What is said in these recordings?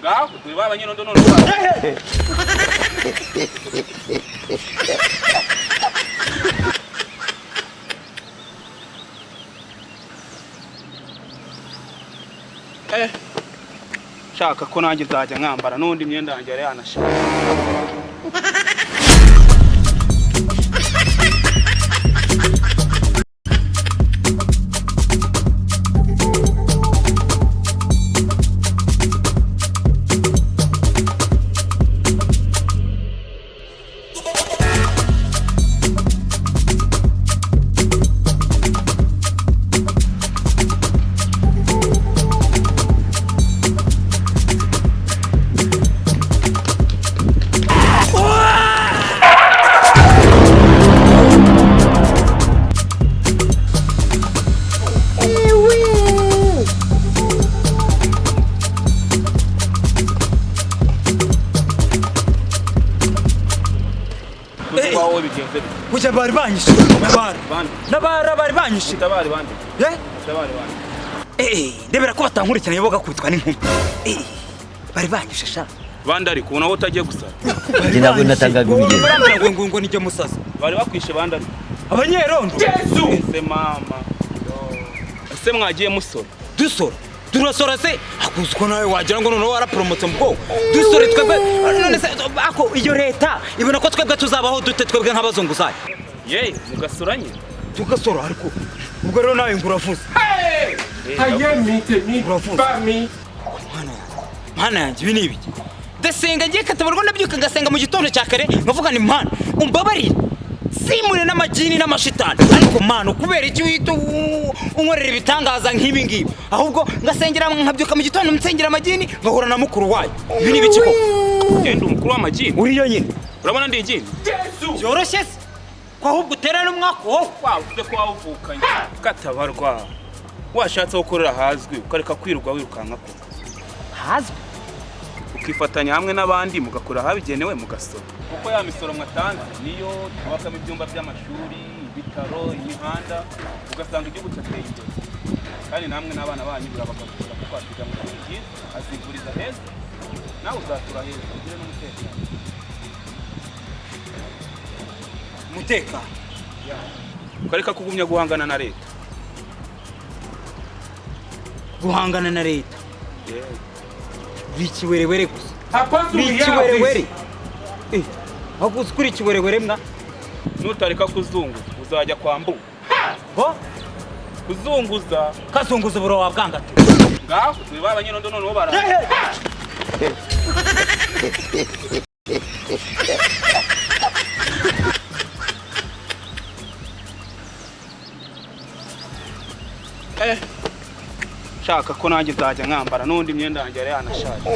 ngaho turi babanyirondo none ubara shaka ko nanjye nzajya nkambara n'undi myenda yanjye yari yanashaka Kuja bari banyishe nabara bari banyishe tabari bandi tabari bandi ndebera ko batankurikiranye boga kwitwa n'inkumi bari banyishe sha bandi ari kubona aho utagiye gusa Njye nabwo natangaga ubigeze ngo nijye musaza bari bakwishe bandi ari abanyerondo ese mama ese mwagiye musoro dusora turasora se akuziko nawe wagira ngo noneho warapromotse mubwo dusore twebwe none se ako iyo leta ibona ko twebwe tuzabaho dute twebwe nk'abazunguzaye mugasoranye tugasora ariko ubwo rero nawe nguravuze mana yanjye ibi ni ibiki ndasenga ngiye Katabarwa ndabyuka ngasenga mu gitondo cya kare ngavuga ni mana umbabarire simure n'amajini n'amashitani ariko mana kubera iki uhita unkorera ibitangaza nk'ibi ngibi ahubwo ngasengera nkabyuka mu gitondo nsengera amajini ngahura na mukuru wayo ibi ni ibiki ko genda umukuru w'amajini uri yo nyine urabona ndi igini byoroshye se ko ahubwo utera n'umwaka wowe uvuze ko wawuvukanye Katabarwa washatse gukorera hazwi ukareka kwirirwa wirukanka ko hazwi ukifatanya hamwe n'abandi mugakora habigenewe mugasora kuko ya misoro mwatanze niyo twubakamo ibyumba by'amashuri ibitaro imihanda ugasanga igihugu cyateye imbere kandi namwe n'abana banyu birabagakora kuko atiga mu gihe cyiza aziguriza heza nawe uzatura heza ugire n'umutekano ukareka kugumya guhangana na leta Rikiwerewere gusa rikiwerewere hakuzi kuri kiwerewere mwa nutareka kuzunguza uzajya kwambuka kuzunguza kazunguza buro wabwanga tu ngaho turi babanyirondo none ubara shaka ko nanjye nzajya nkambara n'undi myenda yanjye yari yanashaje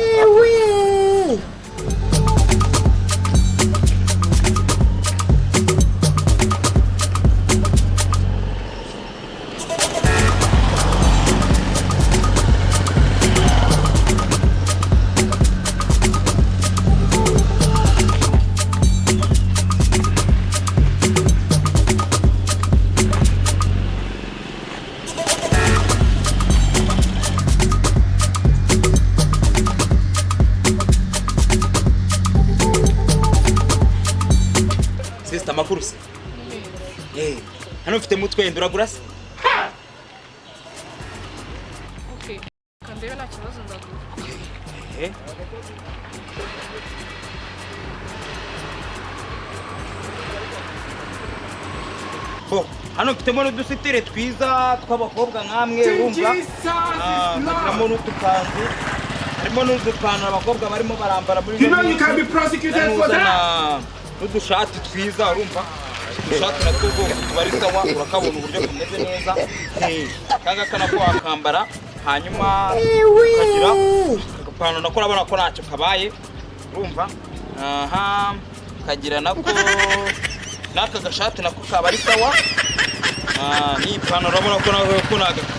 amakuru se hano mfite mutwe nduragura se okay kandebe nta kibazo ndagura hano mfitemo n'udusitire twiza tw'abakobwa nkamwe urumva harimo n'udukanzu harimo n'udupantaro abakobwa barimo barambara muri n'udushati twiza urumva udushati natwo rwose tubari sawa urakabona uburyo kameze neza kanga kanako wakambara hanyuma ukagira agapantaro nako urabona ko ntacyo kabaye urumva kagira nako n'aka gashati nako kaba ari sawa n'ipantaro urabona ko nawe ko nagakora